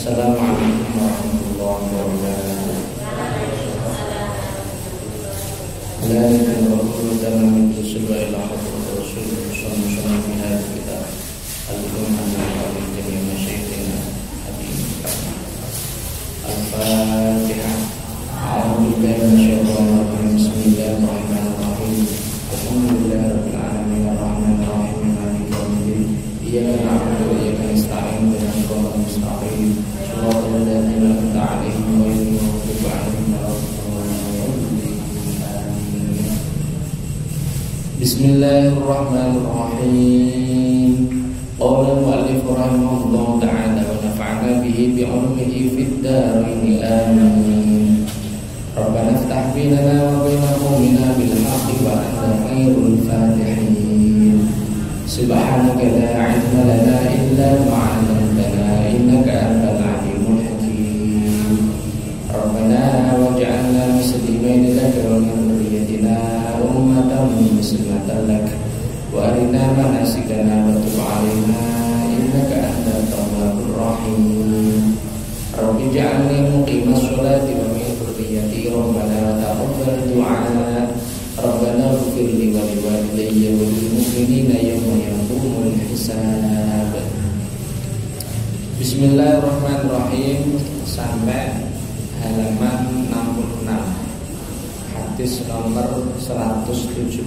Assalamualaikum warahmatullahi wabarakatuh. La ilaha dalam sebuah ilah Rasul sallallahu alaihi kita al-Qur'an al-Karim masyayikhina hadis Al-Fatihah. A'udzu billahi minasyaitonir rajim. Bismillahirrahmanirrahim. Alhamdulillahirabbil alamin arrahmanir rahim maliki yaumiddin. Iyyaka na'budu wa iyyaka nasta'in ihdinas siratal mustaqim siratal ladzina an'amta 'alaihim ghairil maghdubi 'alaihim waladdallin. Bismillahirrahmanirrahim. Qala al-mu'allif rahimahullah ta'ala wa nafa'ana bihi bi'ulumihi fid dharain amin. Rabbana iftah bainana wa baina qaumina bil haqqi wa anta khairul fatihin. Subhanaka la 'ilma lana illa ma 'allamtana innaka antal 'alimul hakim. Rabbana waj'alna muslimin laka wa min dhurriyyatina ummatan muslimatan lak wa arina manasikana wa tub 'alaina innaka antat tawwabur rahim. Rabbi ij'alni muqimas sholati wa min dhurriyyati rabbana taqabbal du'a. Rabbana ighfir li wa liwalidayya wa lil mu'minina yawma yaqumul hisab. Bismillahirrahmanirrahim. Sampai halaman 66, hadis nomor 176.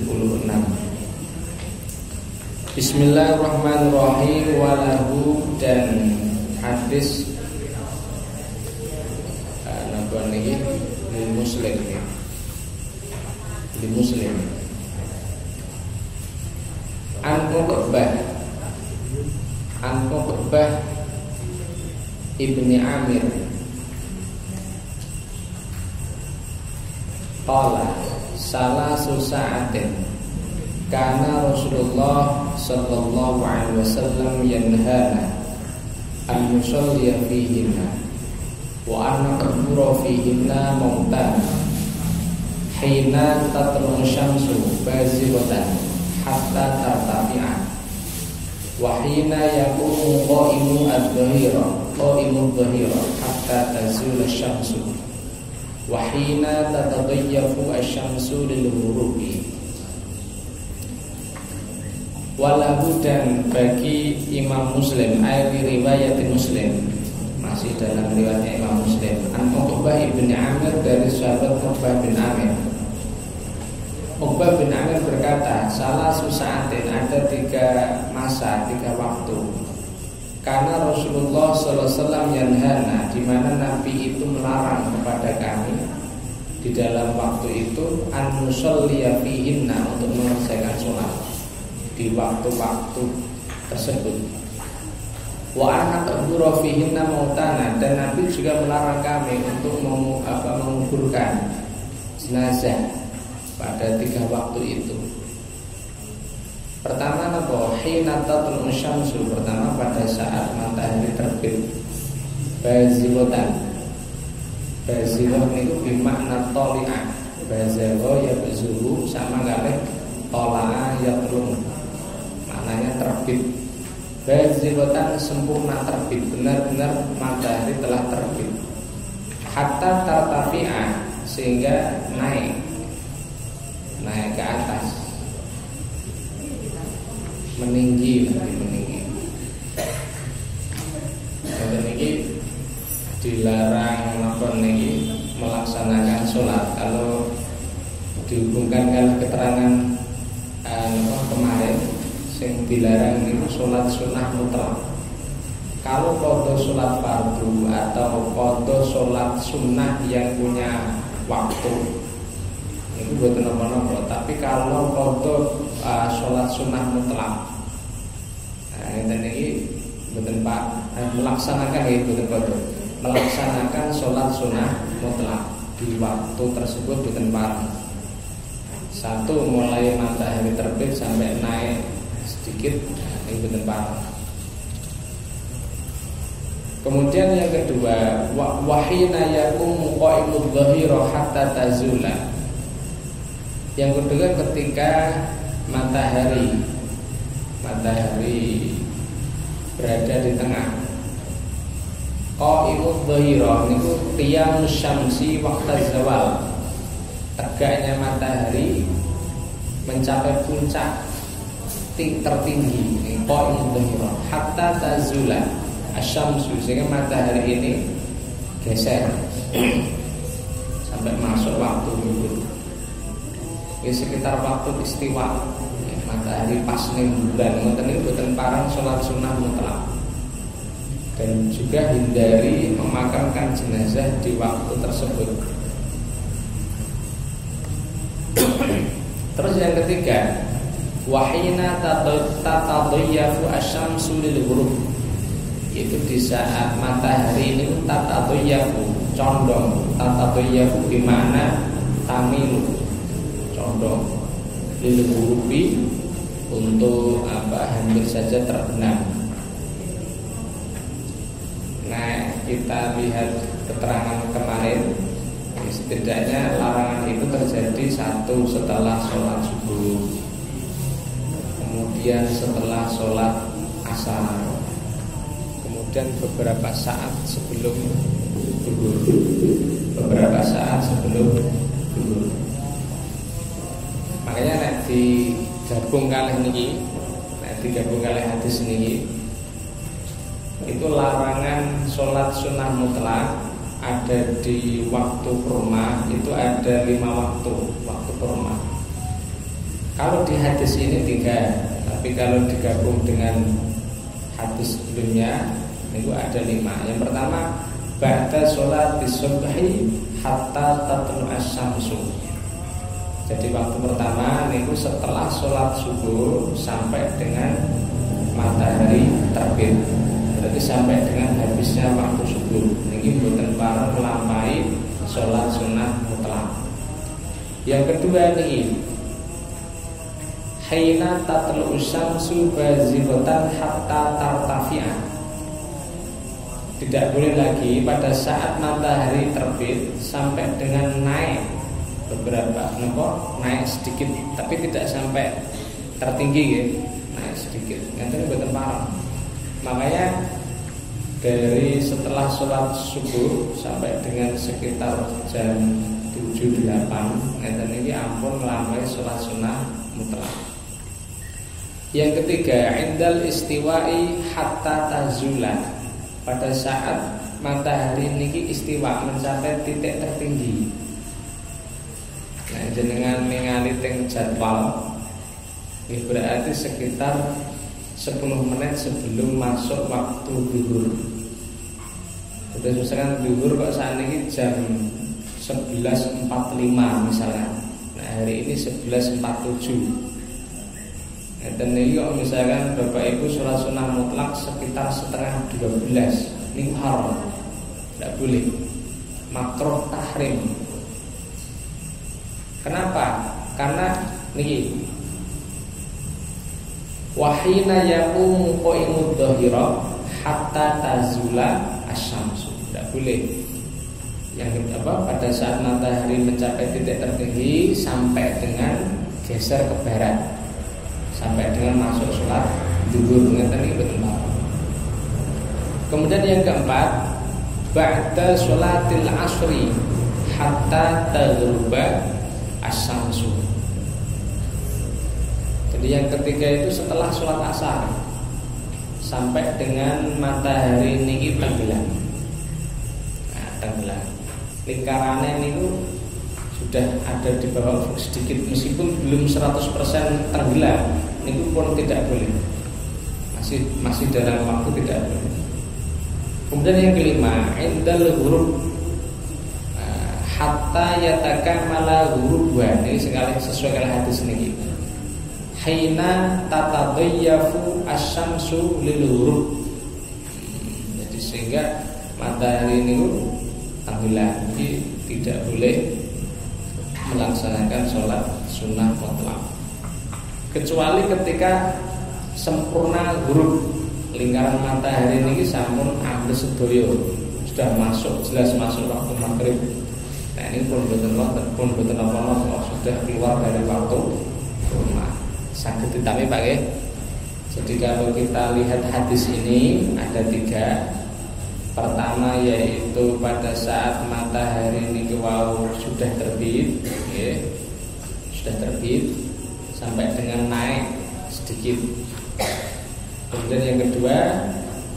Bismillahirrahmanirrahim. Walahu, dan hadis napa niki di Muslim ya. Di Muslim. An Uqbah ibni Amir qala salasu sa'atin kana Rasulullah sallallahu alaihi wasallam yanhana an nusalliya fihinna wa an naqbura fihinna mautana hina tatlu syamsu bazibatan hatta tartafi'a wa hina yaqumu qa'imu adh-dhahira hatta tazula syamsu wa hina tatadayyafu asy-syamsu lil ghurubi. Walahu, dan bagi Imam Muslim, ayat riwayat Muslim, masih dalam riwayatnya Imam Muslim, an Uqbah ibn Amir, dari sahabat Uqbah bin Amir. Uqbah bin Amir berkata, salah susaatin, ada 3 masa, 3 waktu. Karena Rasulullah SAW yanhana, di mana Nabi itu melarang kepada kami di dalam waktu itu an nusalliya fihinna, untuk mengerjakan sholat di waktu-waktu tersebut. Wa an naqbura fihinna mautana, dan Nabi juga melarang kami untuk menguburkan jenazah pada 3 waktu itu. Pertama napa? Hina tatlu syamsu, pertama pada saat matahari terbit. Bazilotan. Bazilot itu bermakna toli'ah. Bazilo ya bezulu sama kalih tola'a ya telung. Maknanya terbit. Bazilotan sempurna terbit, benar-benar matahari telah terbit. Hatta tartafi'a, sehingga naik ke atas, meninggi. Dan ini dilarang melaksanakan sholat. Kalau dihubungkan dengan keterangan kemarin, yang dilarang itu sholat sunnah mutlak. Kalau qadha sholat fardu atau qadha sholat sunnah yang punya waktu, itu buat nopo-nopo. Tapi kalau qadha sholat sunnah mutlak, dan ini betul Pak, melaksanakan betul qadha, melaksanakan sholat sunnah mutlak di waktu tersebut betul Pak. 1, mulai matahari terbit sampai naik sedikit, ini betul Pak. Kemudian yang kedua, wahina yaqumu qa'imud dhahira hatta tazula. Yang kedua, ketika matahari berada di tengah, Qaimud dhahirah niku qiyam syamsi waqta zawal. Tegaknya matahari mencapai puncak tertinggi qaimud dhahirah hatta tazula asyamsu, sehingga matahari ini geser sampai masuk waktu zuhur. Di sekitar waktu istiwa matahari pas ning bulan ngoten niku boten parang salat sunah mutlak. Dan juga hindari memakamkan jenazah di waktu tersebut. Terus yang ketiga, wahina tatadayyafu asyamsu lil ghurub, itu di saat matahari ini tatadayyafu, condong. Tatadayyafu bermakna tamilu, condong, lil ghurubi, untuk hampir saja terbenam. Nah, kita lihat keterangan kemarin, setidaknya larangan itu terjadi satu setelah sholat subuh, kemudian setelah sholat asar, kemudian beberapa saat sebelum zuhur, beberapa saat sebelum zuhur. Makanya nek digabung kalih niki, nek digabung kalih hadis niki, itu larangan sholat sunnah mutlak ada di waktu kurma, itu ada 5 waktu kurma. Kalau di hadis ini 3, tapi kalau digabung dengan hadis sebelumnya itu ada 5. Yang pertama, ba'da sholat subhi hatta tatlu asyamsu. Jadi waktu pertama itu setelah sholat subuh sampai dengan matahari terbit. Berarti sampai dengan habisnya waktu subuh. Ini boten parang melampaui sholat sunnah mutlak. Yang kedua nih, haina tatlu syamsu bazighatan hatta tartafi'a. Tidak boleh lagi pada saat matahari terbit sampai dengan naik beberapa, naik sedikit, tapi tidak sampai tertinggi ya, naik sedikit. Nanti boten parang. Makanya dari setelah sholat subuh sampai dengan sekitar jam 7-8 ini ampun melampaui sholat sunnah mutlak. Yang ketiga, indal istiwa'i hatta tazula, pada saat matahari niki istiwa mencapai titik tertinggi. Nah, jenengan ningali teng jadwal ini berarti sekitar 10 menit sebelum masuk waktu zuhur. Sudah misalkan zuhur kok saat ini jam 11.45 misalnya. Nah, hari ini 11.47. Dan ini kok misalkan Bapak Ibu sholat sunnah mutlak sekitar setengah 12, ini haram, tidak boleh, makruh tahrim. Kenapa? Karena niki wahina yaqumu qaimud dhahira hatta tazula asyamsu. Tidak boleh. Yang pada saat matahari mencapai titik tertinggi sampai dengan geser ke barat, sampai dengan masuk sholat zuhur, ngeten iki betul. Kemudian yang keempat, ba'da sholatil asri hatta taghruba asyamsu. Jadi yang ketiga itu setelah sholat asar sampai dengan matahari niki tenggelam. Nah, tenggelam. Lingkarannya niku sudah ada di bawah sedikit, meskipun belum 100% tenggelam, niku pun tidak boleh. Masih dalam waktu tidak boleh. Kemudian yang kelima, indal ghurub hatta yatakamala ghurubwa. Ini sekali sesuai dengan hadis niki. Haina tatadayyafu asyamsu lil ghurub. Jadi sehingga matahari ini tenggelam, jadi tidak boleh melaksanakan sholat sunnah mutlak kecuali ketika sempurna ghurub, lingkaran matahari ini sampun ambil sedoyo, sudah masuk, jelas masuk waktu maghrib. Nah ini pun betul apa sudah keluar dari waktu rumah. Saged ditami Pak ya. Jadi kalau kita lihat hadis ini ada 3. Pertama yaitu pada saat matahari ini sudah terbit, ya, sudah terbit sampai dengan naik sedikit. Kemudian yang kedua,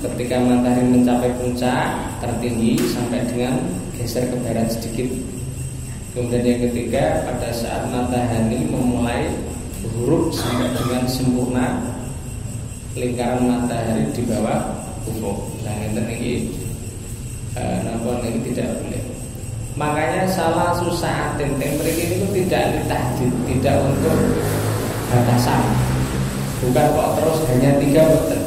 ketika matahari mencapai puncak tertinggi sampai dengan geser ke barat sedikit. Kemudian yang ketiga, pada saat matahari memulai berhuruf sampai dengan sempurna lingkaran matahari di bawah ufuk. Nah, ini ini tidak boleh. Makanya salah susah tempering itu tidak ditahdid, tidak untuk batasan. Bukan kok terus hanya 3 betul,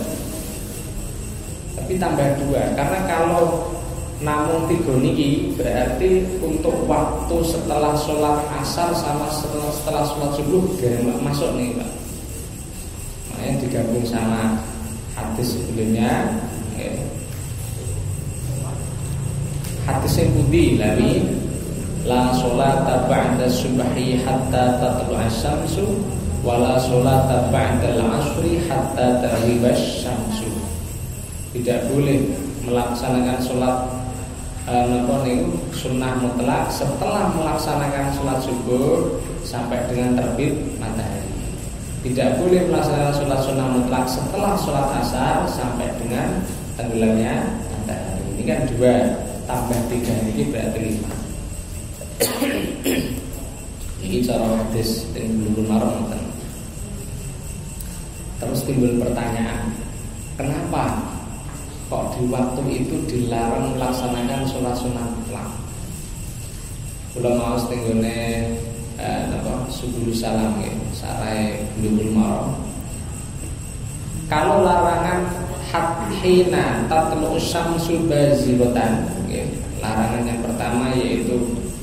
tapi tambah 2. Karena kalau namun 3 niki berarti untuk waktu setelah sholat asar sama setelah sholat subuh gak masuk nih Pak. Makanya digabung sama hadis sebelumnya, ya. Hadis yang budi lami la sholata ba'da subhi hatta tatlu'a syamsu wala sholata ba'da al-asri hatta taghiba syamsu. Tidak boleh melaksanakan sholat sunnah mutlak setelah melaksanakan sholat subuh sampai dengan terbit matahari. Tidak boleh melaksanakan sholat sunnah mutlak setelah sholat asar sampai dengan tenggelamnya matahari. Ini kan 2 tambah 3 ini berarti 5. Ini cara hadis timbul marang. Terus timbul pertanyaan, kenapa kok di waktu itu dilarang melaksanakan sholat sunnah mutlak? Kula mau tenggone subuh salam ya, sarai timbul marang. Kalau larangan hina tatlu syamsu baziratan, ya, larangan yang pertama yaitu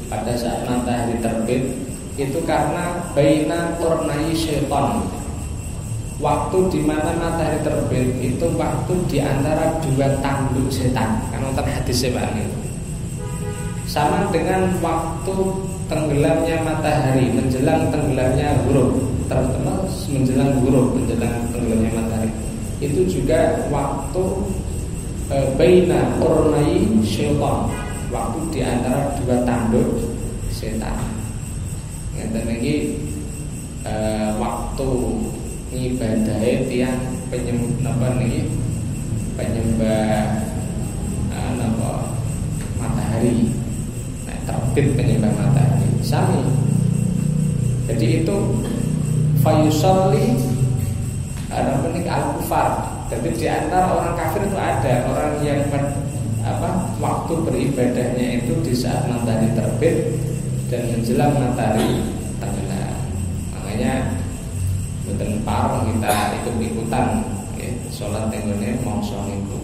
pada saat matahari terbit itu karena baina qurnai syaitan. Waktu di mana matahari terbit itu waktu di antara 2 tanduk setan. Kan wonten hadisnya Pak gitu. Sama dengan waktu tenggelamnya matahari, menjelang tenggelamnya ghurub, terutama menjelang ghurub, menjelang tenggelamnya matahari. Itu juga waktu baina qurnai syaitan, waktu di antara 2 tanduk setan. Ngeten iki waktu ibadah tiang penyembah matahari. Nah, terbit penyembah matahari sami. Jadi itu fayusalli al-kufar. Jadi di antara orang kafir itu ada orang yang waktu beribadahnya itu di saat matahari terbit dan menjelang matahari tenggelam. Makanya mboten pareng kita ikut-ikutan ya, salat tenggone mangsa niku.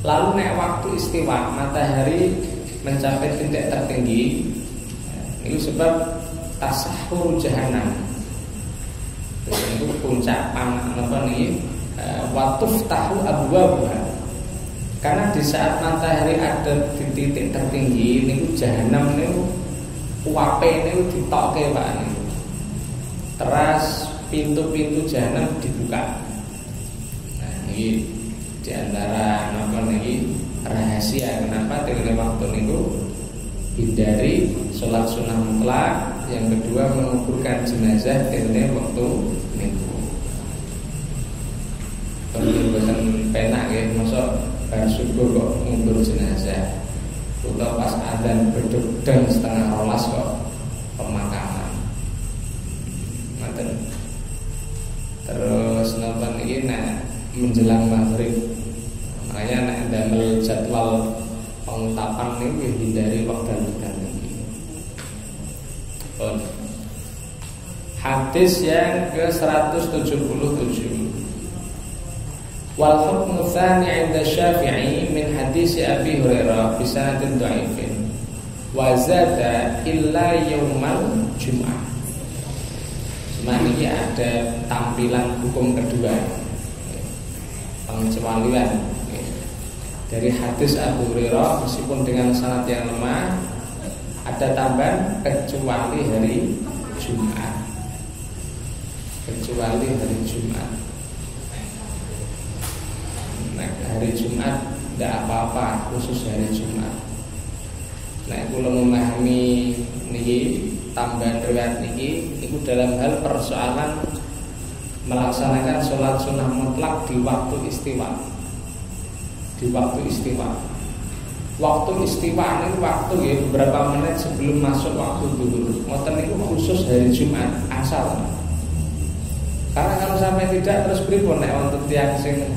Lalu nek waktu istiwa matahari mencapai titik tertinggi, itu sebab tasahhur jahanam. Itu puncak watuf tahu abwabuha. Karena di saat matahari ada di titik tertinggi niku jahanam niku uape niku ditokke Pak niku. Teras pintu-pintu jahanam dibuka. Nah, ini di antara rahasia kenapa dengan waktu niku hindari sholat sunnah mutlak. Yang kedua menguburkan jenazah dengan waktu niku. Kemudian penak ya, masuk bar subuh kok ngubur jenazah. Atau pas adzan beduk dan 11:30 kok pemakaman. Ngoten. Terus nonton iki menjelang maghrib. Makanya nek damel jadwal pengutapan niku hindari wekdal-wekdal niki. Hadis yang ke-177. Wal hukmu tsani 'inda Syafi'i min hadis Abi Hurairah bi sanadin dhaifin wa zada illa yaumal Jum'ah. Cuma ini ada tampilan hukum kedua, pengecualian dari hadis Abu Hurairah meskipun dengan sanad yang lemah. Ada tambahan kecuali hari Jumat. Kecuali hari Jumat. Nah, hari Jumat tidak apa-apa khusus hari Jumat. Nah, kula memahami niki tambahan riwayat niki itu dalam hal persoalan melaksanakan sholat sunnah mutlak di waktu istiwa. Di waktu istiwa. Waktu istiwa ini waktu ya beberapa menit sebelum masuk waktu zuhur. Ngoten niku khusus hari Jumat asal. Karena kalau sampai tidak terus pripun nek wonten tiyang sing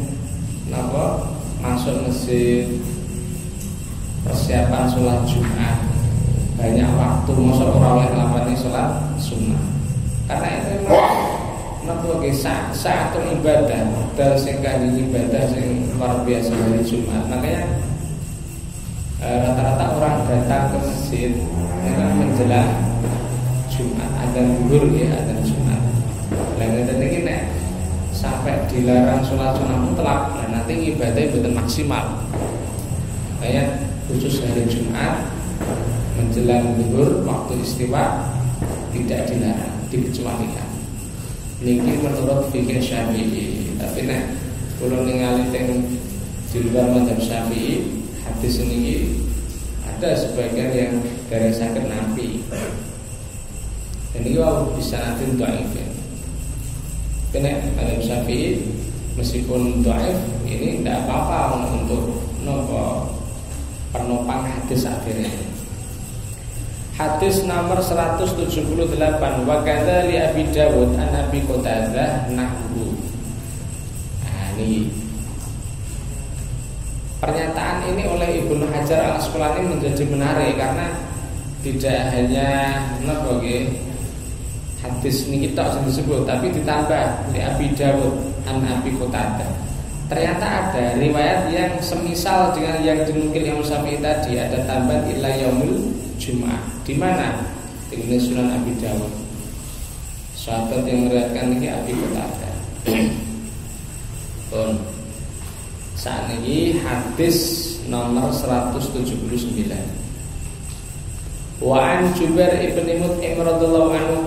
napa masuk masjid persiapan sholat Jumat banyak waktu masuk ora oleh nglakoni sholat sunnah. Karena itu napa ge saat ibadah, dal sing kanthi ibadah sing luar biasa hari Jumat. Makanya rata-rata orang datang ke masjid itu menjelang Jumat, adzan zuhur ya, adzan Jumat. Lah ngeten iki nek sampai dilarang sholat sunnah mutlak, nah nanti ibadahnya betul maksimal. Kayak khusus hari Jumat menjelang zuhur waktu istiwa tidak dilarang, dikecualikan. Niki menurut fikih Syafi'i. Tapi nek kula ningali teng di luar mazhab Syafi'i, hadis niki ada sebagian yang dari sakit Nabi. Dan ini bisa nanti dhaif. Kena mazhab Syafi'i meskipun dhaif ini tidak apa-apa untuk penopang hadis akhirnya. Hadis nomor 178 wa kadza li Abi Dawud an Abi Qatadah nahwu. Nah, ini pernyataan ini oleh Ibnu Hajar Al-Asqalani menjadi menarik karena tidak hanya hadis ini kita sudah disebut, tapi ditambah li Abi Dawud an Abi Qatadah. Ternyata ada riwayat yang semisal dengan yang dinukil Imam Syafi'i tadi, ada tambahan ila yaumul Jumat. Di mana? Di Sunan Abi Dawud. Sahabat yang meriwayatkan ini Abi Qatadah. Pun saat ini hadis nomor 179. Wa an Jubair ibn Mut'im radhiyallahu anhu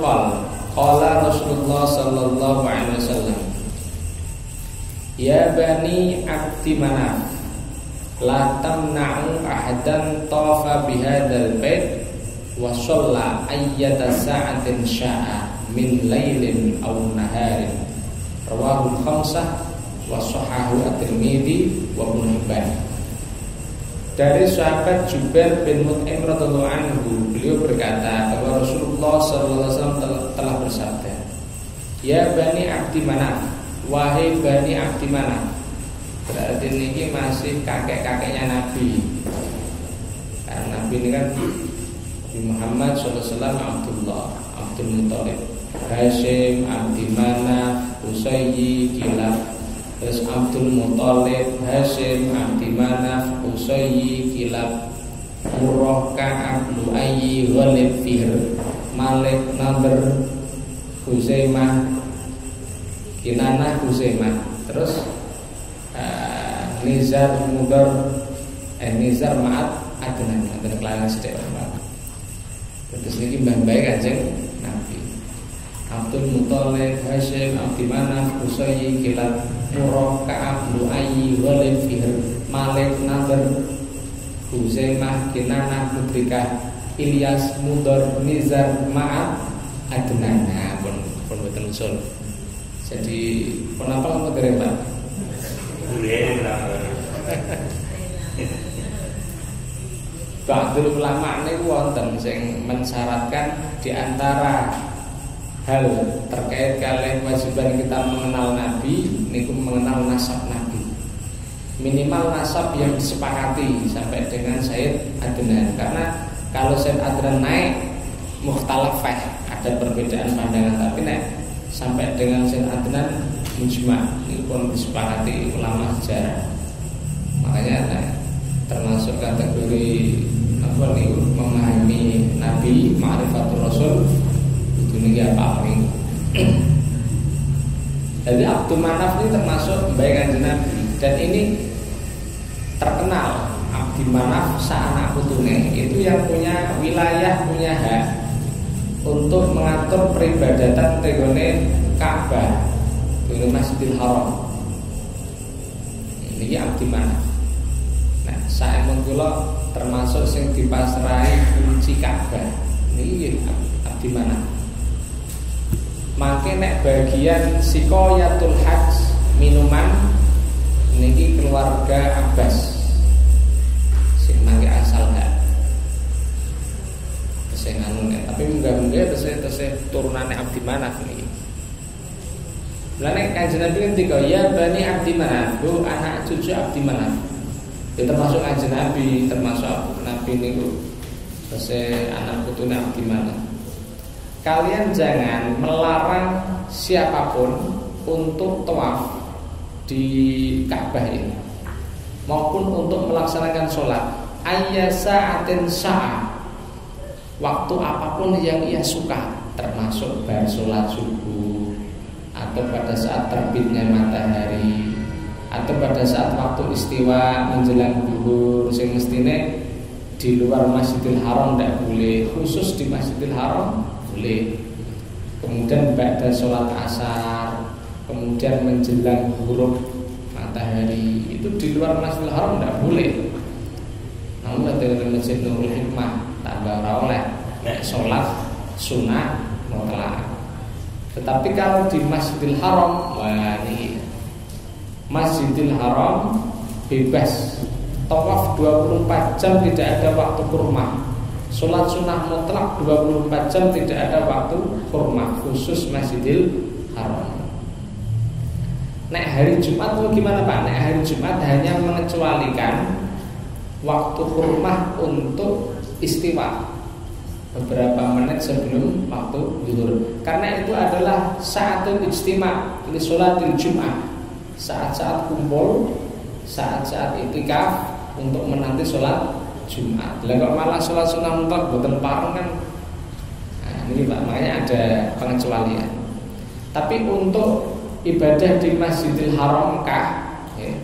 qala Rasulullah sallallahu alaihi wasallam, ya bani Abdi Manaf, la tamna'u ahadan tawafa bihadzal bait wa shalla ayyata sa'atin sya'a min lailin aw naharin. Rawahu khamsah wa sahahu at-Tirmidzi wa Ibnu Hibban. Dari sahabat Jubair bin Mut'im radhiyallahu anhu, beliau berkata bahwa Rasulullah sallallahu alaihi wasallam telah bersabda, ya bani Abdi Manaf, wahai bani Abdi Manaf. Berarti ini masih kakek-kakeknya Nabi. Karena Nabi ini kan Muhammad SAW, Abdullah, Abdul Muthalib, Hashim, Abdi Manaf, Qusayyi, Kilab. Terus Abdul Muthalib, Hashim, Abdi Manaf, Qusayyi, Kilab, Murrah, Ka'ab, Lu'ayyi, Ghalib, Fihr, Malik, Nadr, Huzaimah, Kinanah, Huzaimah. Terus Nizar, Mudar, Nizar, Ma'at, Adnan. Ada kelainan sedek. Terus ini mbah-mbah Kanjeng Nabi. Abdul Muthalib, Hashim, Abdi Manaf, Qusayyi, Kilab, Murrah, Ka'ab, Lu'ayyi, Ghalib, Fihr, Malik, Nadr, Huzaimah, Kinanah, Mudrikah, Ilyas, Mudar, Nizar, Ma'at, Adnan. Nah, pun betul usul. Jadi penapa kamu dari Pak? Ba'dul ulama niku wonten sing mensyaratkan di antara hal terkait kalian kewajiban kita mengenal Nabi niku mengenal nasab Nabi. Minimal nasab yang disepakati sampai dengan Sayyid Adnan. Karena kalau Sayyid Adnan naik mukhtalaf ada perbedaan pandangan, tapi naik sampai dengan Sayyid Adnan mujma' ini pun disepakati ulama sejarah. Makanya termasuk kategori apa nih memahami Nabi, ma'rifatul Rasul itu nih apa nih. Jadi Abdul Manaf ini termasuk baik Nabi dan ini terkenal Abdul Manaf seanak putune itu yang punya wilayah, punya hak untuk mengatur peribadatan tegone Ka'bah, tegone Masjidil Haram. Ini Abdul Manaf. saemun kula termasuk sing dipasrahi kunci Ka'bah. Niki abdi manah. Mangke nek bagian sikoyatul hajj minuman niki keluarga Abbas. Sing mangke asal gak. Sing anu tapi munggah-munggah tesih turunane Abdi Manaf niki. Lane Kanjeng Nabi ngendika ya Bani Abdi Manaf, anak cucu Abdi Manaf. Ya termasuk Kanjeng Nabi, termasuk Nabi niku tesih anak putune Abdi Manaf. Kalian jangan melarang siapapun untuk tawaf di Ka'bah ini maupun untuk melaksanakan sholat ayyasa'atin sa'a, waktu apapun yang ia suka, termasuk bar sholat subuh atau pada saat terbitnya matahari atau pada saat waktu istiwa menjelang zuhur. Sing mestine di luar Masjidil Haram tidak boleh, khusus di Masjidil Haram boleh. Kemudian pada sholat asar, kemudian menjelang ghurub matahari, itu di luar Masjidil Haram tidak boleh. Namun ada Masjid Nurul Hikmah tambah oleh sholat sunnah mutlak. Tetapi kalau di Masjidil Haram, wah ini Masjidil Haram bebas tawaf 24 jam, tidak ada waktu kurma. Sholat sunnah mutlak 24 jam, tidak ada waktu kurma, khusus Masjidil Haram. Nek hari Jumat itu gimana Pak? Nek hari Jumat hanya mengecualikan waktu kurma untuk istiwa beberapa menit sebelum waktu zuhur. Karena itu adalah saatul ijtima' li sholatil Jum'ah, saat-saat kumpul, saat-saat iktikaf untuk menanti sholat Jumat. Lah kok malah sholat sunnah mutlak boten pareng kan? Nah, ini Pak, makanya ada pengecualian. Tapi untuk ibadah di Masjidil Haram Mekah, ya,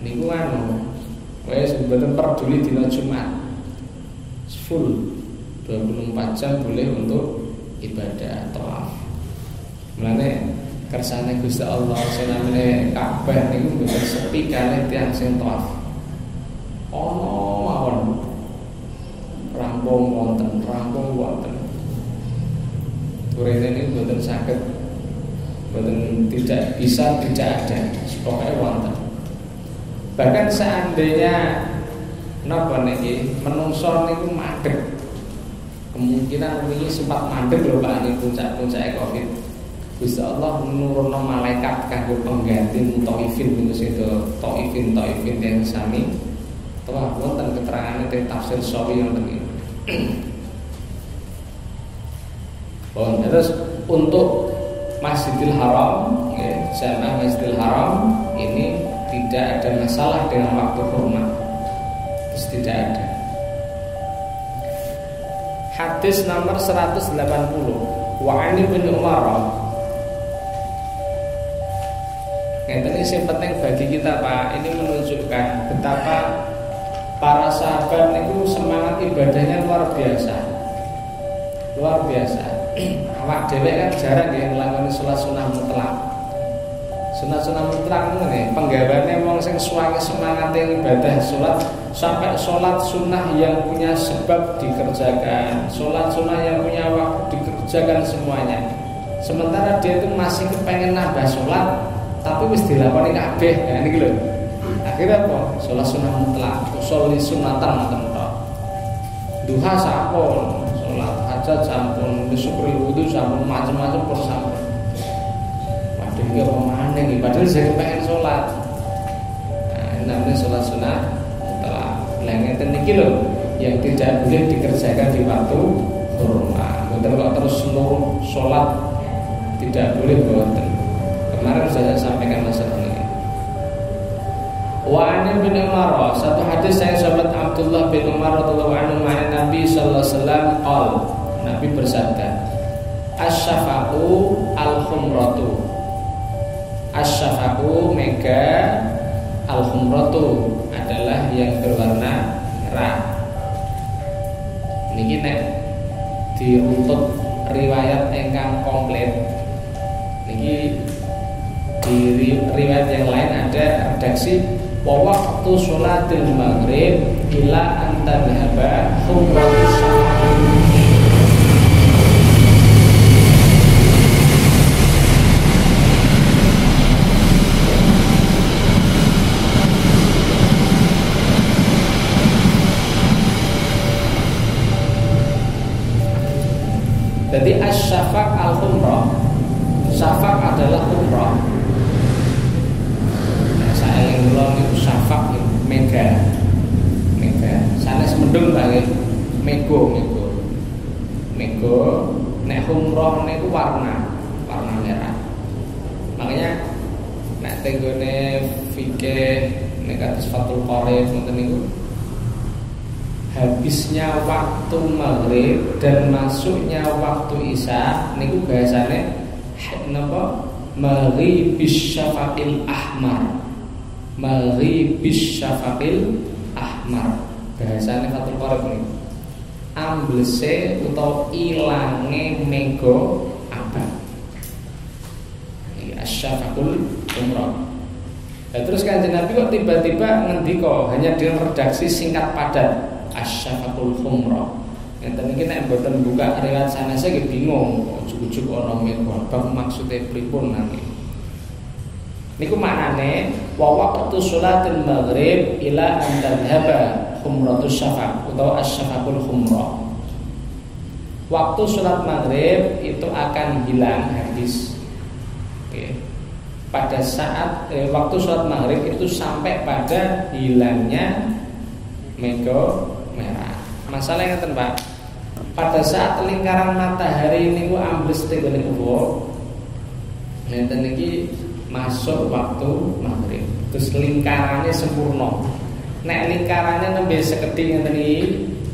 niku anu wis boten peduli dina Jumat. Full 24 jam boleh untuk ibadah tawaf. Mulane kersane Gusti Allah senamene Ka'bah niku mboten sepi kalih tiyang sing tawaf. Ono mawon rampung wonten. Turene niku mboten saged, mboten tidak bisa tidak ada, pokoknya wonten. Bahkan seandainya napa niki menungso niku madhep, kemungkinan ini sempat mandek lho Pak, ini puncak-puncake Covid. Gusti Allah menurunno malaikat kanggo pengganti mutaifin niku sedo taifin yang sami. Wah, wonten keterangane teng tafsir Sawi ngoten iki. Bon, terus untuk Masjidil Haram, ya, jamaah Masjidil Haram ini tidak ada masalah dengan waktu kurma. Terus tidak ada. Hadis nomor 180. Wa ani bin Umar. Ini yang penting bagi kita Pak. Ini menunjukkan betapa para sahabat itu semangat ibadahnya luar biasa. Luar biasa. Awak dhewe kan jarang ya nglakoni salat sunah mutlak. Sunah-sunah mutlak ngene, penggaweane wong sing suwange semangat ibadah salat sampai sholat sunnah yang punya sebab dikerjakan, sholat sunnah yang punya waktu dikerjakan semuanya. Sementara dia itu masih kepengen nambah sholat, tapi wis dilakoni kabeh. Ya niki lho. Akhirnya apa? Sholat sunnah mutlak, sholli sunatan tentu. Duha sampun, sholat hajat sampun, syukur wudu sampun, macam-macam pun sampun. Waduh iki apa maneh iki? Padahal saya kepengen sholat. Nah, ini namanya sholat sunnah. Ngeten niki lho yang tidak boleh dikerjakan di waktu kurma. Mboten kok terus seluruh sholat tidak boleh mboten. Kemarin saya sampaikan masalah ini. Wa an bin Umar, satu hadis saya sahabat Abdullah bin Umar radhiyallahu anhu ma'an Nabi sallallahu alaihi wasallam qol, Nabi bersabda, asy-syafaqu al-khumratu. Asy-syafaqu mega, al-khumratu adalah yang berwarna merah. Niki nek diruntut riwayat ingkang komplit, niki di riwayat yang lain ada redaksi wa waqtu sholatil maghrib ila an tadhhaba humratus syafaq. Jadi as-syafaq al-humrah. Syafaq adalah humrah. Nah, saya yang belum itu syafaq mega. Sana semendung lagi. Mego. Nek humrah niku warna merah. Makanya nek tenggone fikih nek kados Fathul Qorib ngoten niku habisnya waktu maghrib dan masuknya waktu isya niku bahasane napa maghribis syafaqil ahmar. Maghribis syafaqil ahmar bahasane Fathul Qorib niku amblese utawa ilange mega abang. Iki asy-syafaqul umrah. Terus Kanjeng Nabi kok tiba-tiba ngendika hanya dengan redaksi singkat padat asy-syafaqul humrah. Ngeten iki nek mboten buka riwayat sanese nggih bingung, ujug-ujug ana mega abang maksude pripun nang niku maknane wa waqtu sholatil maghrib ila an tadhhaba humratus syafaq utawa asy-syafaqul humrah. Waktu sholat maghrib itu akan hilang habis. Oke. Pada saat waktu sholat maghrib itu sampai pada hilangnya mega merah. Masalahnya ngeten, Pak. Pada saat lingkaran matahari niku ambles teng gone uwo. Ngeten iki masuk waktu maghrib. Terus lingkarannya sempurna. Nek lingkarannya nembe sekedhik ngeten iki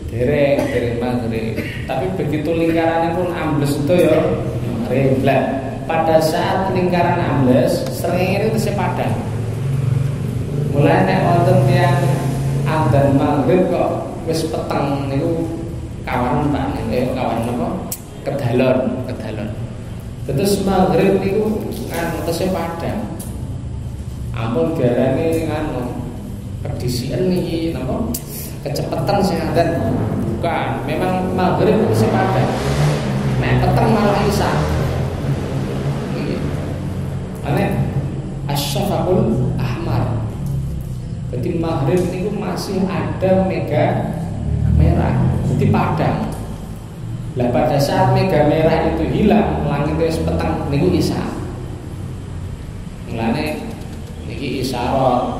dereng maghrib. Tapi begitu lingkarannya pun ambles itu ya maghrib. Lah, pada saat lingkaran ambles, srengenge itu padang. Mulai nek wonten tiyang adzan maghrib kok wis peteng niku kawan Pak kawan apa? Kedalon. Terus maghrib niku kan tesih padang. Ampun diarani anu kedisian niki napa? Kecepatan sing adzan. Bukan, memang maghrib tesih padang. Nek peteng malah isya. Ane asy-syafaqul ahmar. Jadi maghrib itu masih ada mega merah, jadi padang. Lah pada saat mega merah itu hilang, langit wis peteng niku isya. Mulane niki isyarat.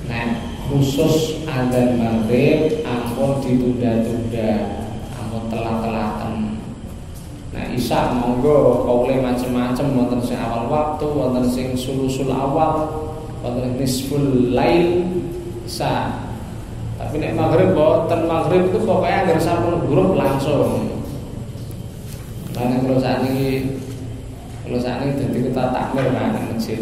Nah, khusus adzan maghrib ampun ditunda-tunda, ampun telat-telatan. Nah, isya monggo kaule macem-macem wonten sing awal waktu, wonten sing sulusul awal, wonten nisful lail isya. Tapi nek maghrib boten, maghrib itu pokoknya anggere sampun grup langsung. Lan kula sakniki dadi ketua takmir nang masjid.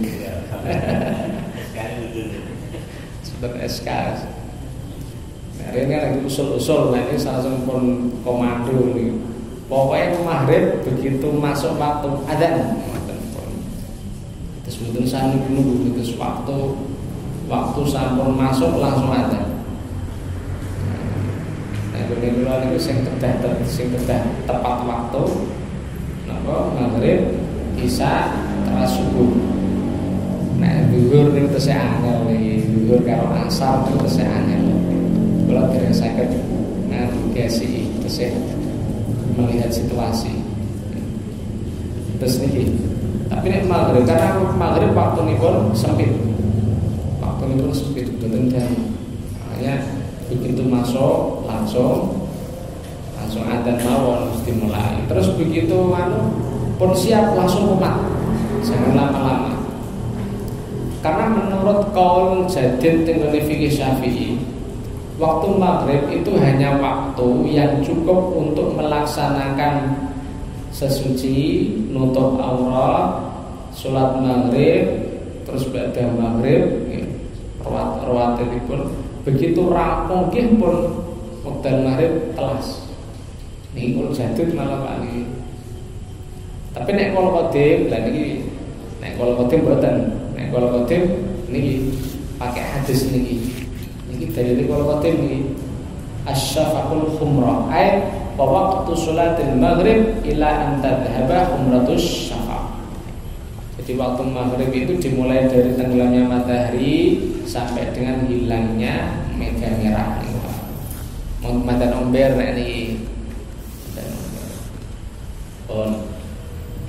Seperti SK. Nah, ini lagi usul-usul, nah ini langsung pun komando nih. Pokoknya maghrib begitu masuk waktu adzan. Terus mboten sami nunggu terus waktu sampun masuk langsung adzan. Nah, kula niku sing kedah tepat waktu napa maghrib, isya, teras subuh. Nah, zuhur niku tesih angel iki, zuhur karo asar niku tesih angel. Kula dirasaken navigasi tesih melihat situasi. Terus niki. Tapi nek maghrib karena maghrib waktunipun sempit. Waktunipun sempit boten jam. Makanya begitu masuk langsung adzan mawon mesti mulai. Terus begitu pun siap langsung umat. Jangan lama-lama. Karena menurut qaul jadid tengene fikih Syafi'i, waktu maghrib itu hanya waktu yang cukup untuk melaksanakan sesuci, nutup aurat, sholat maghrib, terus ba'da maghrib, rawatibipun. Begitu rampung nggih pun wekdal maghrib telas. Niki kula jadid malah Pak niki. Tapi nek kula qadim, lah niki nek kula qadim mboten. Nek kula qadim niki pakai hadis niki. Niki dalile kula koten niki. Asy-syafaqul khumra ay wa waqtu sholatil maghrib ila an tadhhaba khumratus syafaq. Jadi waktu maghrib itu dimulai dari tenggelamnya matahari sampai dengan hilangnya mega merah niku. Mantan omber niki.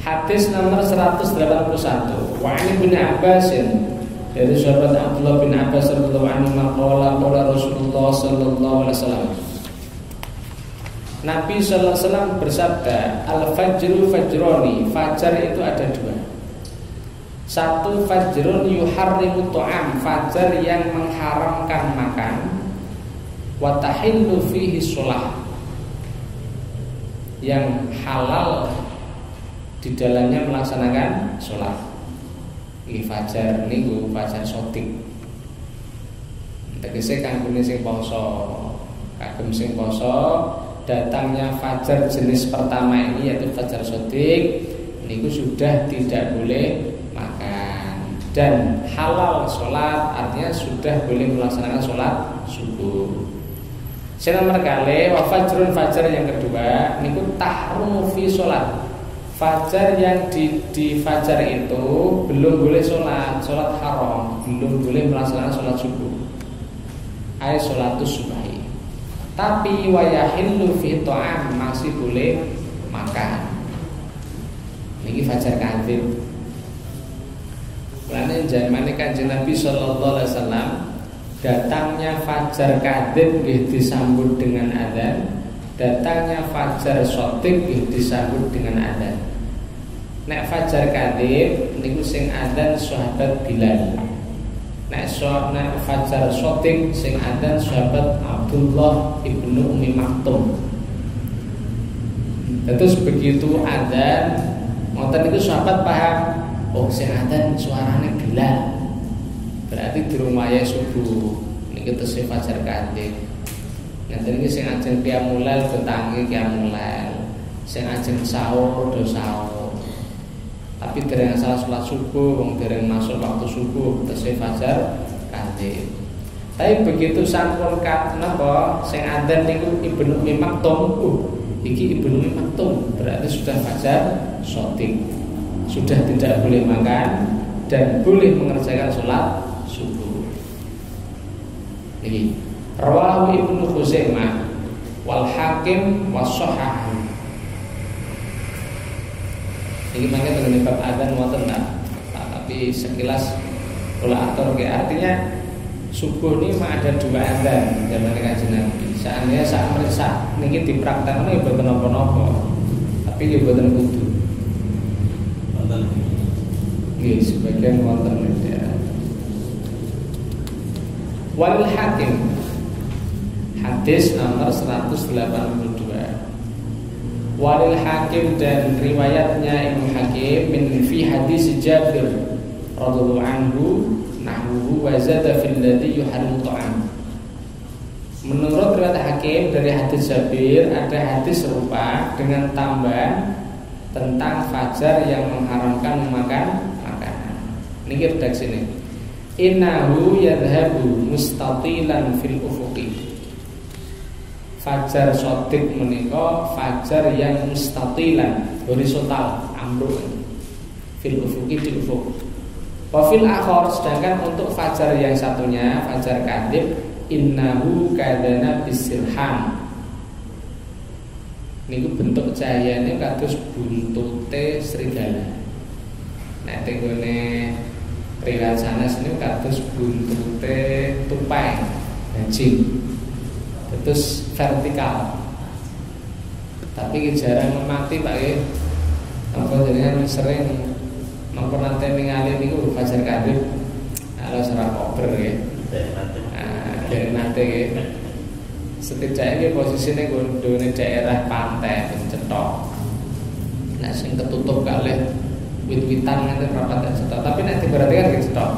Hadis nomor 181. Wa an Ibnu Abbas dari sahabat Abdullah bin Abbas radhiyallahu anhu maqala qala Rasulullah sallallahu alaihi wasallam. Nabi sallallahu alaihi wasallam bersabda, al-fajru fajroni, fajar itu ada dua. Satu fajrun yuharrimu ta'am, fajar yang mengharamkan makan, wa tahillu fihi shalah, yang halal di dalamnya melaksanakan sholat. Iki fajar niku fajar sotik. Tegese kanggone sing poso, kagem sing poso, datangnya fajar jenis pertama ini yaitu fajar sotik niku sudah tidak boleh makan dan halal sholat, artinya sudah boleh melaksanakan sholat subuh. Yang nomor kali wa fajrun, fajar yang kedua niku tahrumu fi sholat. Fajar yang di fajar itu belum boleh sholat haram, belum boleh melaksanakan sholat subuh. Ay sholatus subahi. Tapi wa yahillu fi ta'am, masih boleh makan. Niki fajar kadzib. Mulane zamane Kanjeng Nabi sallallahu alaihi wasallam datangnya fajar kadzib nggih disambut dengan adzan, datangnya fajar shadiq nggih disambut dengan adzan. Nek fajar kadzib niku sing adzan sahabat Bilal. Nek fajar shadiq sing adzan sahabat Abdullah ibnu Ummi Maktum. Terus begitu adzan, ngoten niku sahabat paham, oh sing adzan suarane Bilal. Berarti di rumah ya subuh niki tesih fajar kadzib. Ngeten iki sing ajeng qiyamul tetangi qiyamul, sing ajeng sahur do sahur. Tapi dereng salah sholat subuh, wong dereng masuk waktu subuh tesih fajar kadzib. Tapi begitu sampun napa sing adzan niku Ibnu Ummi Maktum, iki Ibnu Ummi Maktum berarti sudah fajar shadiq. Sudah tidak boleh makan dan boleh mengerjakan sholat subuh. Ini rawahu Ibnu Khuzaimah wal Hakim was Shahih. Ini makanya dengan bab adzan wonten tapi sekilas kula atur ke artinya subuh ini mah ada dua adzan zaman Kanjeng Nabi. Saatnya sak merisa niki dipraktekno ya boten napa-napa. Tapi ya boten kudu. Wonten. Nggih, sebagian wonten ya. Wal Hakim hadis nomor 182. Walil Hakim dan riwayatnya Imam Hakim min fi hadis Jabir radhiyallahu anhu nahwu wa zada fil ladzi yuharrimu ta'am. Menurut riwayat Hakim dari hadis Jabir ada hadis serupa dengan tambahan tentang fajar yang mengharamkan memakan makanan. Niki redaksine. Innahu yadhhabu mustatilan fil ufuqi. Fajar shadiq menika fajar yang mustatilan, horizontal, ambruk fil ufuqi di ufuk. Wa fil akhar, sedangkan untuk fajar yang satunya fajar kadzib innahu kadana bisirham. Niku bentuk cahayane kados buntute serigala. Nek tenggone riwayat sanes niku kados buntute tupai bajing. Terus vertikal. Tapi jarang mati Pak ya. Apa jenengan sering napa nate ningali niku fajar kadzib. Ala serap kober ya. Dari nate ya. Setidaknya posisinya gondone daerah pantai cetok. Nah sing ketutup kalih wit-witan ngene rapat cetok. Tapi nek diperhatikan cetok.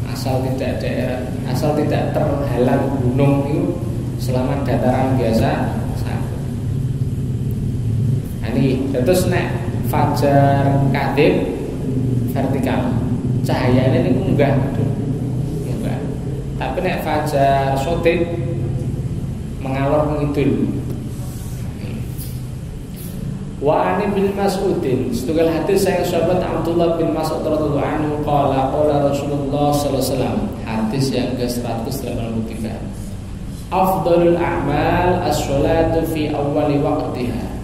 Asal tidak terhalang gunung itu selama dataran biasa sanggup. Nah ini terus nek fajar kadzib vertikal, cahayanya ini enggak. Tapi nek fajar sotik mengalor ngidul. Wa ani bin Mas'udin, setunggal hadis saya sahabat Abdullah bin Mas'ud radhiyallahu anhu qala Rasulullah sallallahu alaihi wasallam, hadis yang ke-183. Afdhalul a'mal as-sholatu fi awwali waqtiha.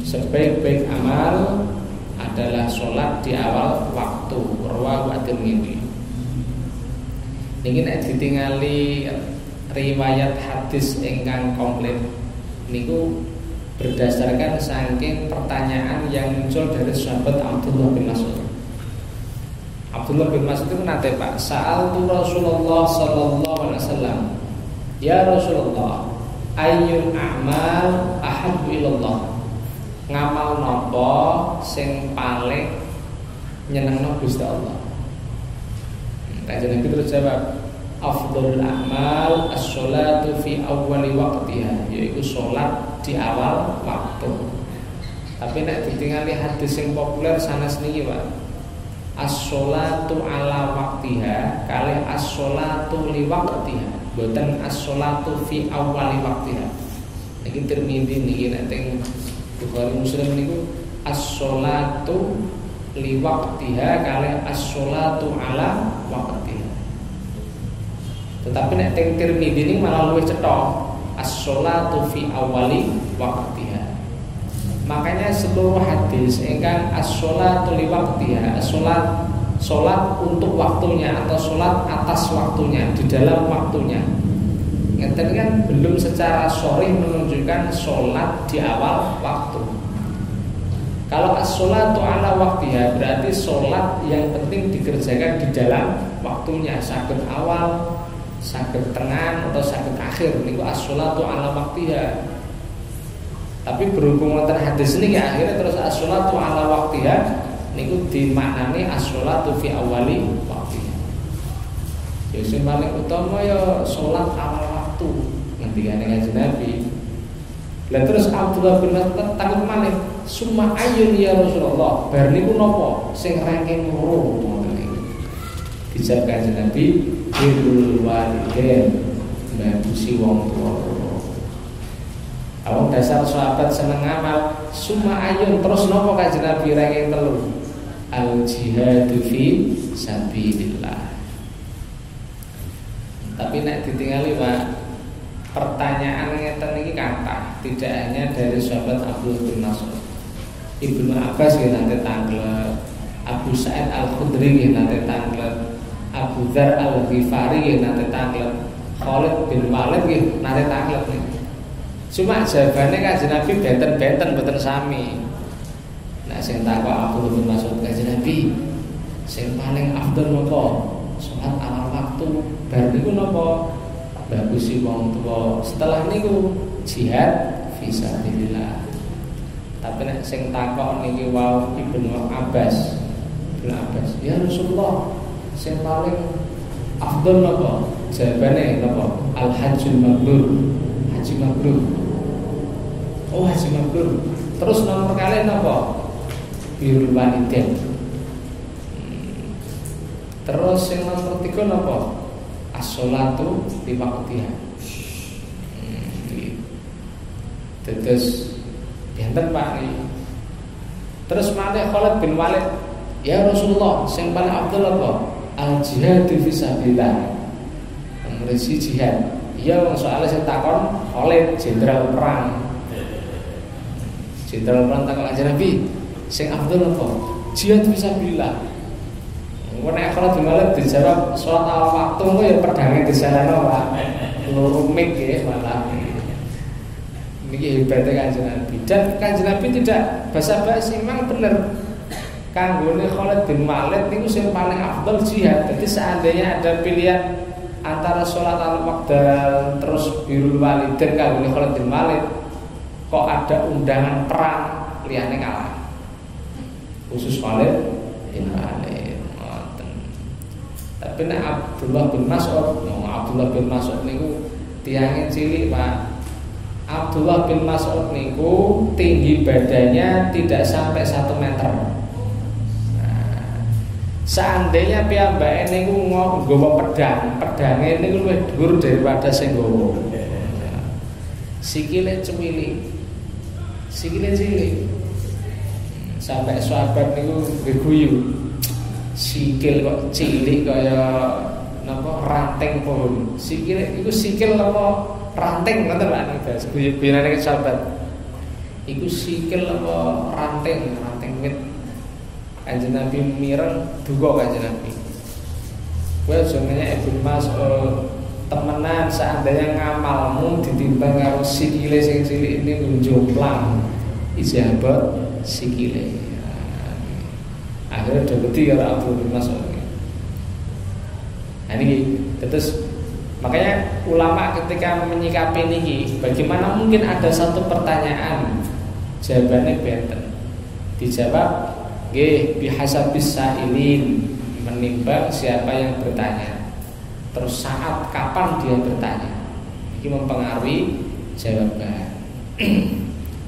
Sebaik-baik amal adalah sholat di awal waktu. Rawahu at-Tirmidzi. Niki nek ditingali riwayat hadis ingkang komplit niku berdasarkan saking pertanyaan yang muncul dari sahabat Abdullah bin Mas'ud. Abdullah bin Mas'ud itu nate Pak, sa'altu Rasulullah sallallahu alaihi wasallam, ya Rasulullah, ayyul a'mal ahabbu ilallah? Ngamal napa sing paling nyenengno Gusti Allah? Kanjeng Nabi terus jawab, afdhalul a'mal as-sholatu fi awwali waqtiha, yaitu salat di awal waktu. Tapi nek ditingali hadis sing populer sanes niki Pak, as-sholatu ala waqtiha kali as-sholatu li waqtiha, boten as-sholatu fi awwali waqtiha. Niki Tirmidzi niki nek teng Bukhari Muslim niku as-sholatu li waqtiha kali as-sholatu ala waqtiha. Tetapi nek teng Tirmidzi ini malah luwih cetha, as-sholatu fi awali waqtiha. Makanya seluruh hadis ingkang as-sholatu li waqtiha, salat untuk waktunya atau salat atas waktunya, di dalam waktunya. Ngeten kan belum secara sharih menunjukkan salat di awal waktu. Kalau as-sholatu ala waqtiha berarti salat yang penting dikerjakan di dalam waktunya, saged awal, saged tengah atau saged akhir niku as-sholatu ala waqtiha. Tapi berhubung wonten hadis niki akhirnya terus as-sholatu ala waqtiha niku dimaknani as-sholatu fi awali waqtiha. Ya sing paling utama ya salat awal waktu ngendikane Kanjeng Nabi. Lah terus Abdullah bin Mas'ud takut malih, summa ayyun ya Rasulullah, bar niku napa sing ranking loro ngoten niku. Dijawab Kanjeng Nabi, birrul walidain, mbagusi wong tuwa. Awang dasar sahabat seneng amal, summa ayyun terus napa Kanjeng Nabi ranking 3? Al jihadu fi sabilillah. Tapi nek ditingali Pak, pertanyaan ngeten iki kathah, tidak hanya dari sahabat Abdullah bin Mas'ud. Ibnu Abbas nggih nate tanglet, Abu Sa'id Al-Khudri nggih nate tanglet, Abu Dzar Al-Ghifari nggih nate tanglet, Khalid bin Walid nggih nate tanglet niku. Cuma jawabane Kanjeng Nabi benten-benten mboten sami. Nah sing takok Abdullah bin Mas'ud, Kanjeng Nabi sing paling afdal napa? Salat awal waktu, bar niku napa? Bagusi wong tuwa. Setelah niku jihad fisabilillah. Tapi nek sing takok niki wau Ibnu Abbas. Ya Rasulullah, sing paling afdal napa? Jawabane napa? Al hajjul mabrur. Haji mabrur. Oh, haji mabrur. Terus nomor kali napa? Birrul walidain. Terus yang nomor 3 napa? As-sholatu li waqtiha. Terus benten Pak iki. Terus malih Khalid bin Walid, ya Rasulullah, sing paling afdal apa? Al-jihad fi sabilillah. Ngresi jihad. Iya, soalnya sing takon Khalid jenderal perang. Jenderal perang takon Kanjeng Nabi, sing afdal apa? Jihad fi sabilillah. Nek Khalid bin Walid dijawab salat awal waktu kok ya pedange disalahno Pak. Rumit nggih malah. Niki hebate Kanjeng Nabi. Dan Kanjeng Nabi tidak basa-basi, memang bener. Kanggone Khalid bin Walid niku sing paling afdal jihad. Jadi seandainya ada pilihan antara salat al waktu terus birrul walidain kanggone Khalid bin Walid, kok ada undangan perang liyane kalah. Khusus Khalid bin Walid. Tapi nek Abdullah bin Mas'ud niku tiangin cilik Pak. Abdullah bin Mas'ud niku tinggi badannya tidak sampai 1 meter. Nah, Seandainya piyambake niku nggawa pedange niku luwih dhuwur daripada sing nggawa. Sikile cilik. Sampai sahabat niku guyu. Sikil kok cilik kaya napa ranting pohon. Sikile iku sikil apa ranting ngoten Pak niku guyu-guyune sahabat. Iku sikil apa ranting wit. Kanjeng Nabi mireng duka Kanjeng Nabi. Kowe jenenge Ibnu Mas'ud temenan seandainya ngamalmu ditimbang karo sikile sing cilik ini njomplang ijabah sikile. Akhirnya dibeti karo Ibnu Mas'ud. Nah ini terus makanya ulama ketika menyikapi niki, bagaimana mungkin ada satu pertanyaan jawabannya benten dijawab nggih bihasabis sa'ilin, menimbang siapa yang bertanya. Terus saat kapan dia bertanya, ini mempengaruhi jawaban.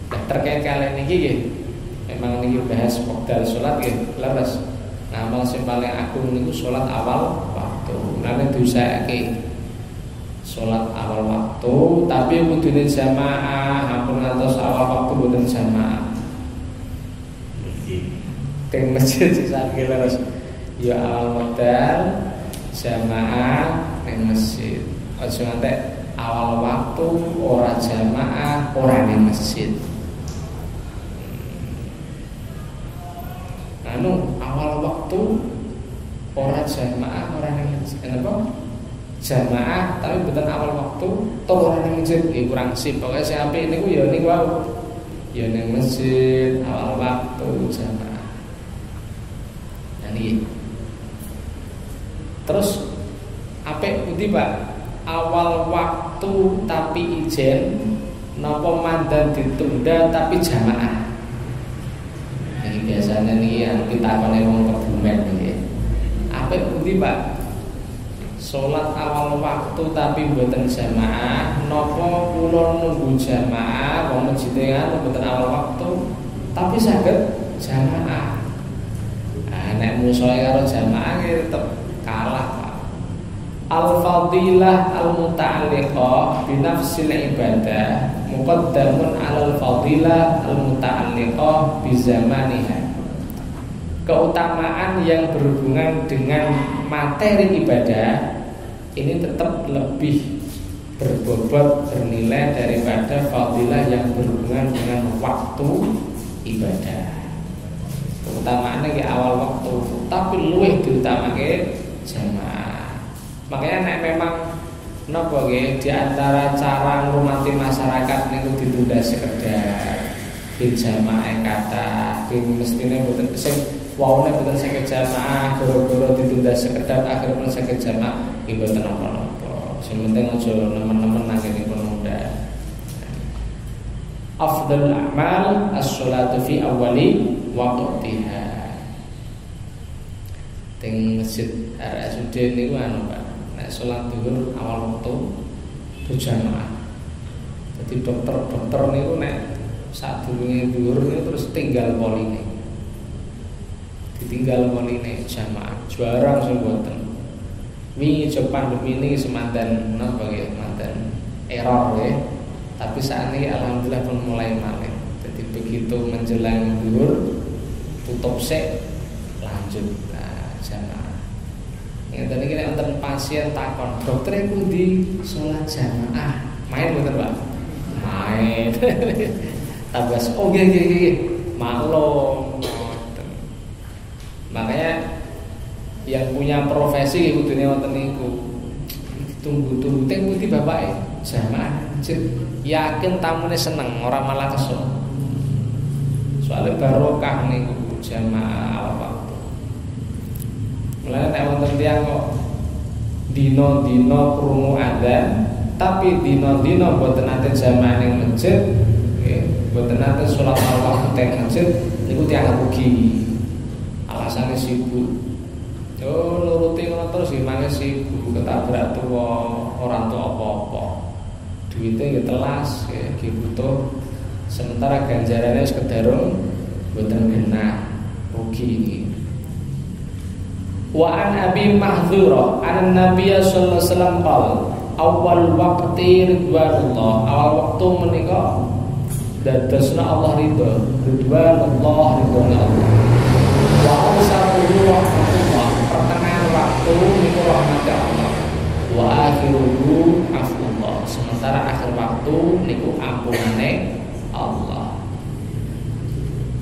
Nah, terkait kalian niki nggih, memang niki bahas wekdal salat nggih, leres. Ngamal sing paling agung niku salat awal waktu. Nane diusahaake salat awal waktu, tapi kudune jamaah, ampun ngantos awal waktu mboten jamaah. Teng masjid sakit leres. Ya awal modal jamaah ning masjid. Aja ngantek awal waktu ora jamaah, ora ning masjid. Awal waktu ora jamaah, ora ning masjid. Kenapa? Jamaah tapi bukan awal waktu toh ora ning masjid, kurang sip. Pokoke sing apik niku ya niku wae. Ya ning masjid awal waktu jamaah. Terus apik pundi Pak? Awal waktu tapi ijen napa mandan ditunda tapi jamaah. Ini biasanya nih yang ditakoni wong kebumen niki. Apik pundi Pak? Salat awal waktu tapi mboten jamaah, napa kula nunggu jamaah wong masjid kan mboten awal waktu tapi saged jamaah. Nek musoe karo jamaah tetep kalah Pak. Al-fadilah al-muta'alliqah bi nafsil ibadah muqaddamun 'alal fadilah al-muta'alliqah bi zamaniha. Keutamaan yang berhubungan dengan materi ibadah ini tetap lebih berbobot bernilai daripada fadilah yang berhubungan dengan waktu ibadah. Keutamaannya ke awal waktu, tapi luwih diutamake jamaah. Makanya nek memang napa nggih di antara cara ngurmati masyarakat niku ditunda sekedar bin jamaah kata bin mestine mboten sing waune mboten saged jamaah gara-gara ditunda sekedar akhirnya saged jamaah iki mboten napa-napa. Sing penting aja nemen-nemen nang kene muda. Afdal a'mal as-sholatu fi awwali waqtiha. Teng masjid RSUD niku anu Pak, nek salat zuhur awal waktu berjamaah. Jadi dokter niku nek sadurunge zuhur niku terus tinggal poline. Ditinggal poline jamaah. Jarang sing mboten. Wingi aja pandemi niki semanten napa nggih, manten error nggih. Tapi saat ini alhamdulillah pun mulai malih. Jadi begitu menjelang zuhur tutup sek lanjut jamaah. Yang tadi kita nonton pasien takon dokter itu di sholat jamaah main betul Pak? Main. Tabas oh gini maklum. Makanya yang punya profesi kudunya wonten niku tunggu teng pundi bapak jamaah yakin tamune seneng ora malah kesel. Soalnya barokah niku jamaah awal waktu. Mulane nek wonten tiyang kok dina-dina krungu adzan tapi dina-dina boten nate jamaah ning masjid, nggih, boten nate salat awal waktu teng masjid niku tiyang rugi. Alasane sibuk. Yo nuruti ngono terus gimana sibuk ketabrak tuwa ora entuk apa-apa. Duitnya ya telas ya butuh. Sementara ganjarannya wis kedarung boten genah rugi ini. Wa an Abi Mahdzura an Nabiy sallallahu alaihi wasallam qala awal waqti ridwanullah, awal waktu menika dadosna Allah ridwanullah ridwana Allah. Wa awsatuhu rahmatullah, pertengahan waktu niku rahmat Allah. Wa akhiruhu afullah, sementara akhir waktu niku ampunane Allah.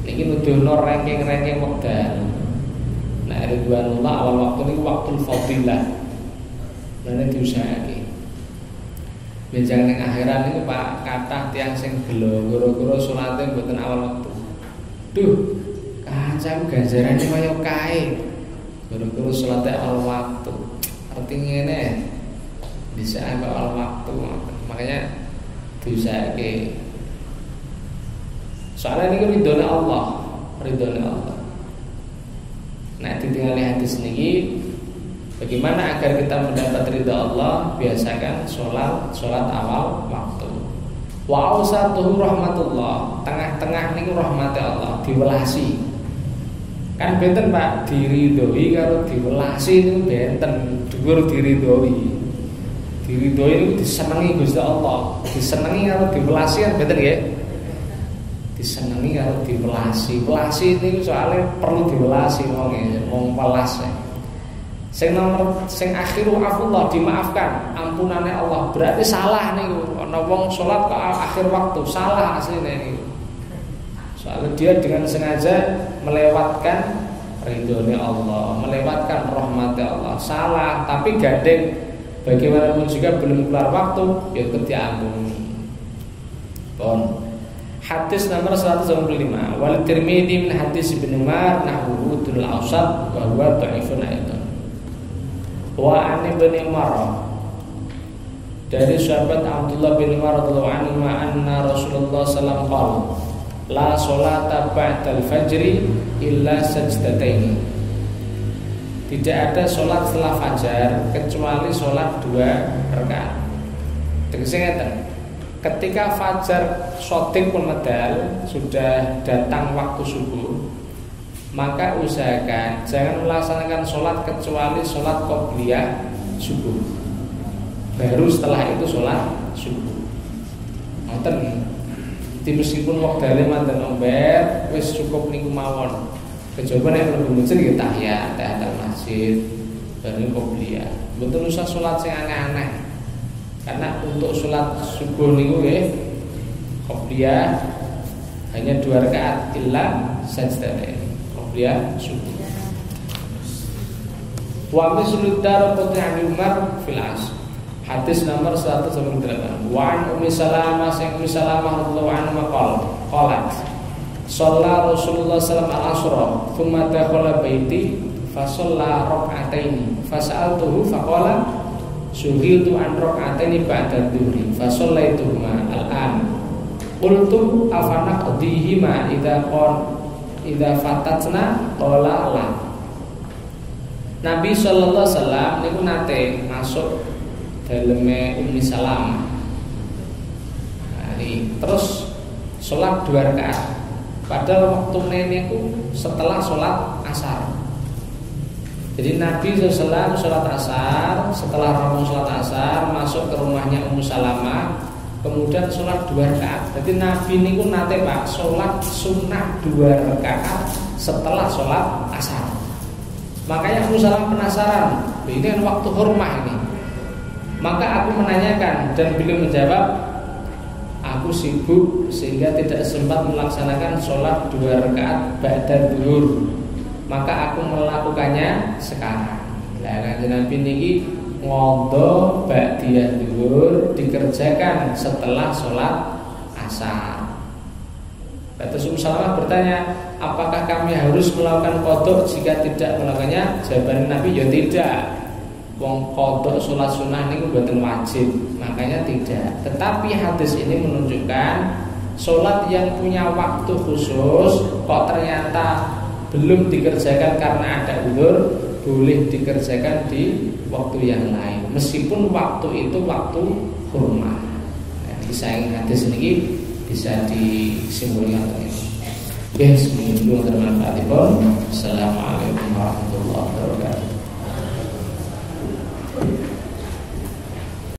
Niki nuduhno ranking-ranking wekdal. Nah, ridwanullah awal waktu niku waktu fadilah. Lan diusahake. Benjang ning akhiran niku Pak kathah tiyang sing gelo gara-gara salate mboten awal waktu. Duh, kancaku ganjarane kaya kae. Gara-gara salate awal waktu. Arti ngene, bisa awal waktu. Makanya diusahake. Soalnya niku ridhone Allah, ridhone Allah. Nah, ditinggali hadis niki, bagaimana agar kita mendapat ridha Allah? Biasakan sholat awal waktu. Wa awsatuhu rahmatullah, tengah-tengah niku rahmati Allah, diwelasi. Kan benten Pak, diridhoi karo diwelasi niku benten, dhuwur diridhoi. Diridhoi niku disenengi Gusti Allah, disenengi karo diwelasi kan benten nggih. Disenengi karo diwelasi. Welasi niku soalnya perlu diwelasi wong welas. Sing nomor sing akhiru afullah, dimaafkan, ampunane Allah. Berarti salah niku. Ana wong salat ke akhir waktu, salah asline niku. Soalnya dia dengan sengaja melewatkan ridhonya Allah, melewatkan rahmatnya Allah. Salah, tapi gandeng bagaimanapun juga belum keluar waktu, ya diampuni. Pon. Hadis nomor 195. Wal Tirmidzi min hadis Ibnu Umar nahwu tul awsat wa huwa dhaifun aidan. Wa an Ibnu Umar, dari sahabat Abdullah bin Umar radhiyallahu anhu, anna Rasulullah sallallahu alaihi wasallam qala la sholata ba'dal fajri illa sajdataini. Tidak ada sholat setelah fajar kecuali sholat 2 rakaat. Tegese ngeten. Ketika fajar shooting pun medal, sudah datang waktu subuh, maka usahakan jangan melaksanakan sholat kecuali sholat qobliyah subuh. Baru setelah itu sholat subuh. Nonton, meskipun waktale manten omber, wis cukup niku mawon. Kejaba nek mlebu masjid nggih tahiyat masjid, baru qobliyah. Mboten usah sholat sing aneh-aneh. Karena untuk sholat subuh niku nggih qobliyah hanya 2 rakaat illa sajdatain. Qobliyah subuh. Wa mislud Daraqutni an Umar fil Asr. Hadis nomor 198. Wa an Ummi Salamah sing Ummi Salamah radhiyallahu anha qalat shalla Rasulullah sallallahu alaihi wasallam thumma dakhala baiti fa shalla rak'ataini fa sa'altuhu fa qala sughiltu an rak'ataini ba'da dhuhri fa shallaituhuma al-an. Qultu afanaqdihima idza fatatna qala la. Nabi sallallahu alaihi wasallam niku nate masuk daleme Ummi Salamah. Terus sholat 2 rakaat. Padahal waktu niku setelah sholat asar. Jadi Nabi SAW sholat asar, setelah rampung sholat asar masuk ke rumahnya Ummu Salamah, kemudian sholat 2 rakaat. Jadi Nabi niku nate Pak sholat sunnah 2 rakaat setelah sholat asar. Makanya Ummu Salamah penasaran, ini kan waktu hurmah ini. Maka aku menanyakan dan beliau menjawab, aku sibuk sehingga tidak sempat melaksanakan sholat 2 rakaat ba'da zuhur. Maka aku melakukannya sekarang. Lah kanjeng Nabi niki ngodho ba'diyah zuhur dikerjakan setelah sholat asar. Terus Ummu Salamah bertanya, apakah kami harus melakukan qadha jika tidak melakukannya? Jawaban Nabi, ya tidak. Wong qadha sholat sunnah niku mboten wajib, makanya tidak. Tetapi hadis ini menunjukkan sholat yang punya waktu khusus kok ternyata belum dikerjakan karena ada uzur, boleh dikerjakan di waktu yang lain, meskipun waktu itu waktu hurmah. Nah, kisah hadis ini bisa disimpulkan ini. Oke, semoga bermanfaat. Assalamualaikum warahmatullahi wabarakatuh.